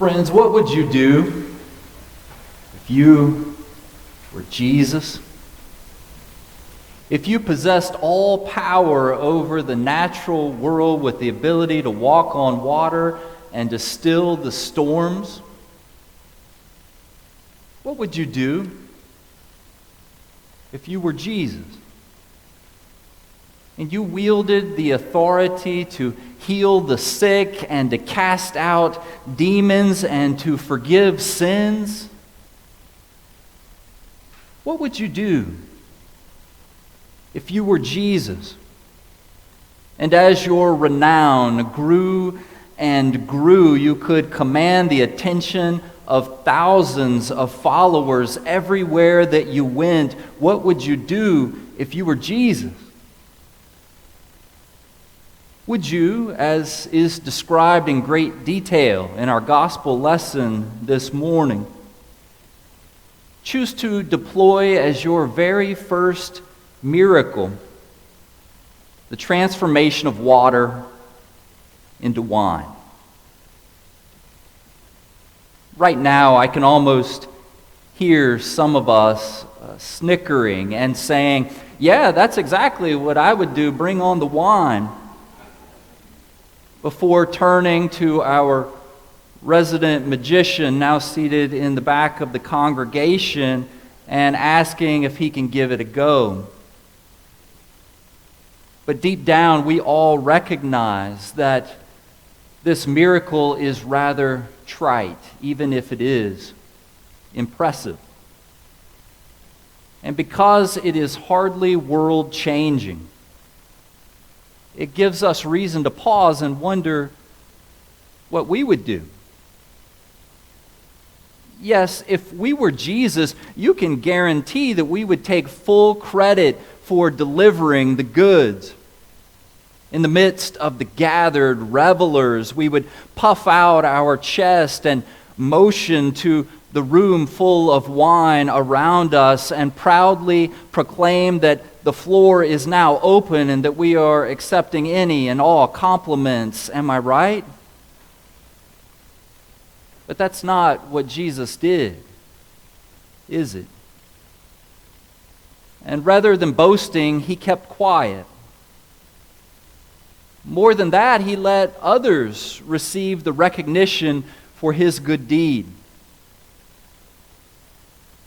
friends, what would you do if you were Jesus? If you possessed all power over the natural world with the ability to walk on water and to still the storms, what would you do if you were Jesus? And you wielded the authority to heal the sick and to cast out demons and to forgive sins. What would you do if you were Jesus? And as your renown grew and grew, you could command the attention of thousands of followers everywhere that you went. What would you do if you were Jesus? Would you, as is described in great detail in our gospel lesson this morning, choose to deploy as your very first miracle the transformation of water into wine? Right now, I can almost hear some of us snickering and saying, "Yeah, that's exactly what I would do, bring on the wine," before turning to our resident magician, now seated in the back of the congregation, and asking if he can give it a go. But deep down, we all recognize that this miracle is rather trite, even if it is impressive. And because it is hardly world-changing, it gives us reason to pause and wonder what we would do. Yes, if we were Jesus, you can guarantee that we would take full credit for delivering the goods. In the midst of the gathered revelers, we would puff out our chest and motion to the room full of wine around us and proudly proclaim that the floor is now open and that we are accepting any and all compliments. Am I right? But that's not what Jesus did, is it? And rather than boasting, he kept quiet. More than that, he let others receive the recognition for his good deed.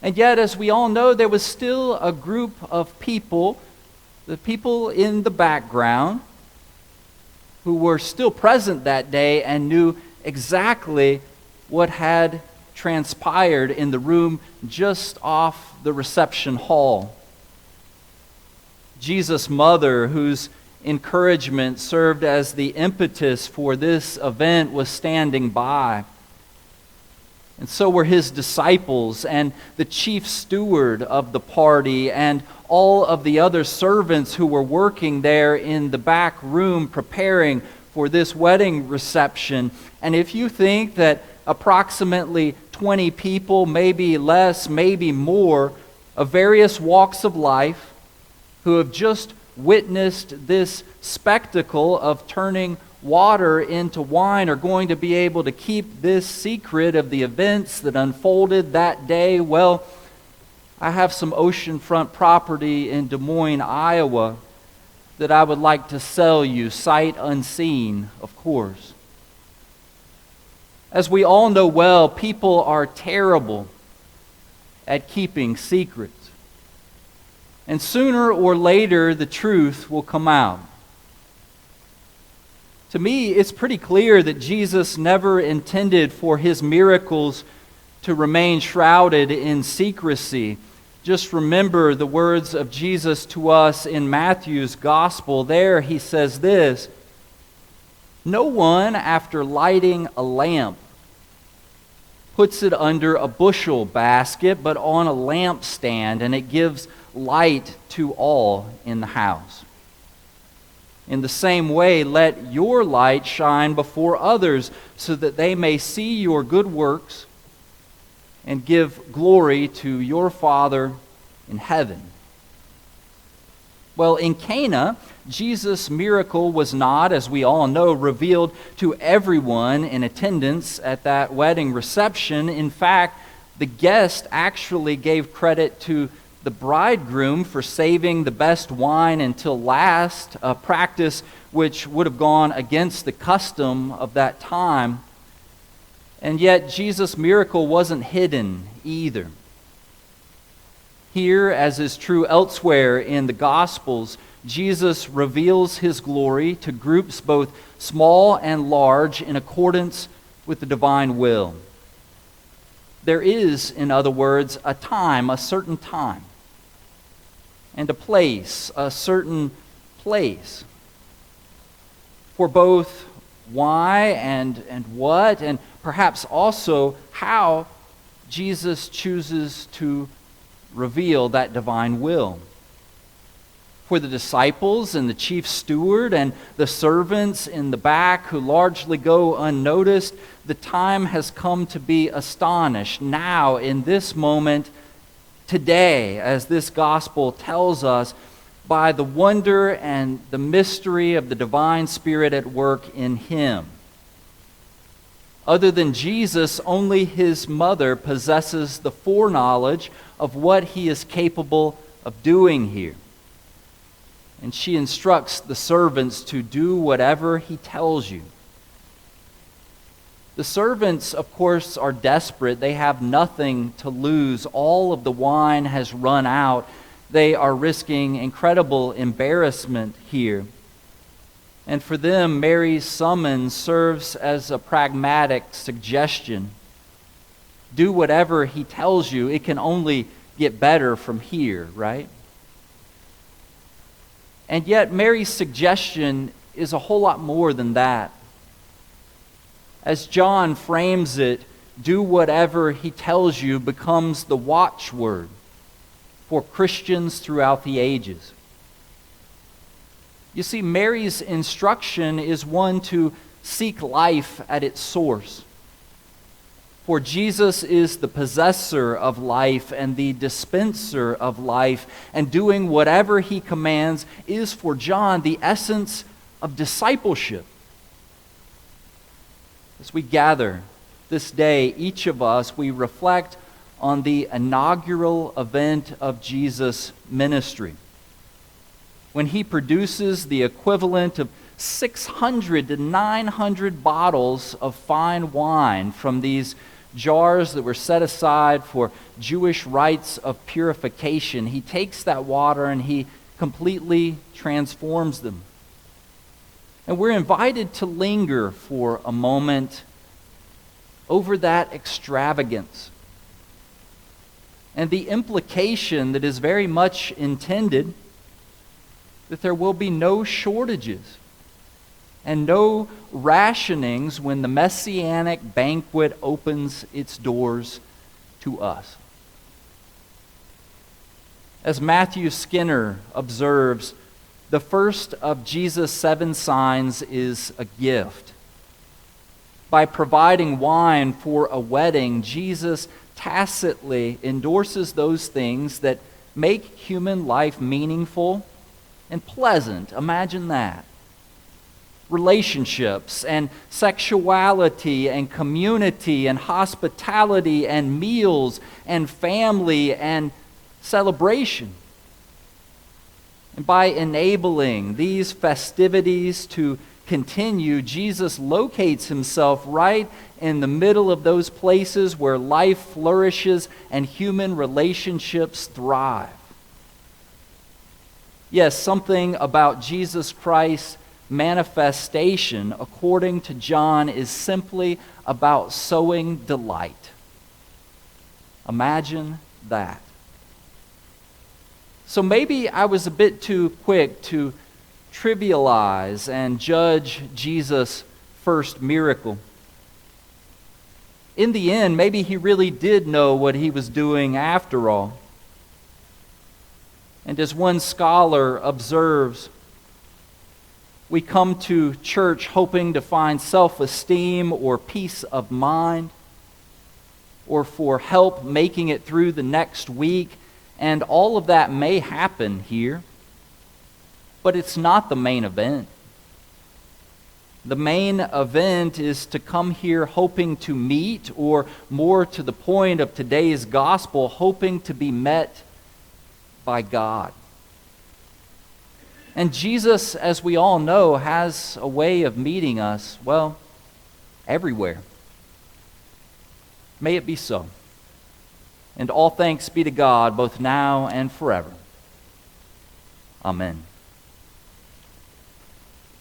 And yet, as we all know, there was still a group of people, the people in the background, who were still present that day and knew exactly what had transpired in the room just off the reception hall. Jesus' mother, whose encouragement served as the impetus for this event, was standing by. And so were his disciples and the chief steward of the party and all of the other servants who were working there in the back room preparing for this wedding reception. And if you think that approximately 20 people, maybe less, maybe more, of various walks of life who have just witnessed this spectacle of turning water into wine are going to be able to keep this secret of the events that unfolded that day, well, I have some oceanfront property in Des Moines, Iowa, that I would like to sell you, sight unseen, of course. As we all know well, people are terrible at keeping secrets. And sooner or later, the truth will come out. To me, it's pretty clear that Jesus never intended for his miracles to remain shrouded in secrecy. Just remember the words of Jesus to us in Matthew's gospel. There he says this, "No one, after lighting a lamp, puts it under a bushel basket, but on a lampstand, and it gives light to all in the house. In the same way, let your light shine before others, so that they may see your good works and give glory to your Father in heaven." Well, in Cana, Jesus' miracle was not, as we all know, revealed to everyone in attendance at that wedding reception. In fact, the guest actually gave credit to the bridegroom for saving the best wine until last, a practice which would have gone against the custom of that time. And yet, Jesus' miracle wasn't hidden either. Here, as is true elsewhere in the Gospels, Jesus reveals his glory to groups both small and large in accordance with the divine will. There is, in other words, a time, a certain time, and a place, a certain place, for both why and what, and perhaps also how Jesus chooses to reveal that divine will. For the disciples and the chief steward and the servants in the back who largely go unnoticed, the time has come to be astonished now, in this moment, today, as this gospel tells us, by the wonder and the mystery of the divine Spirit at work in him. Other than Jesus, only his mother possesses the foreknowledge of what he is capable of doing here. And she instructs the servants to do whatever he tells you. The servants, of course, are desperate. They have nothing to lose. All of the wine has run out. They are risking incredible embarrassment here. And for them, Mary's summons serves as a pragmatic suggestion. Do whatever he tells you. It can only get better from here, right? And yet, Mary's suggestion is a whole lot more than that. As John frames it, do whatever he tells you becomes the watchword for Christians throughout the ages. You see, Mary's instruction is one to seek life at its source. For Jesus is the possessor of life and the dispenser of life, and doing whatever he commands is for John the essence of discipleship. As we gather this day, each of us, we reflect on the inaugural event of Jesus' ministry, when he produces the equivalent of 600 to 900 bottles of fine wine from these jars that were set aside for Jewish rites of purification. He takes that water and he completely transforms them. And we're invited to linger for a moment over that extravagance and the implication that is very much intended that there will be no shortages and no rationings when the messianic banquet opens its doors to us. As Matthew Skinner observes, the first of Jesus' 7 signs is a gift. By providing wine for a wedding, Jesus tacitly endorses those things that make human life meaningful and pleasant. Imagine that. Relationships and sexuality and community and hospitality and meals and family and celebration. And by enabling these festivities to continue, Jesus locates himself right in the middle of those places where life flourishes and human relationships thrive. Yes, something about Jesus Christ's manifestation, according to John, is simply about sowing delight. Imagine that. So maybe I was a bit too quick to trivialize and judge Jesus' first miracle. In the end, maybe he really did know what he was doing after all. And as one scholar observes, we come to church hoping to find self-esteem or peace of mind, or for help making it through the next week, and all of that may happen here. but it's not the main event. The main event is to come here hoping to meet, or more to the point of today's gospel, hoping to be met by God. And Jesus, as we all know, has a way of meeting us, well, everywhere. May it be so. And all thanks be to God, both now and forever. Amen.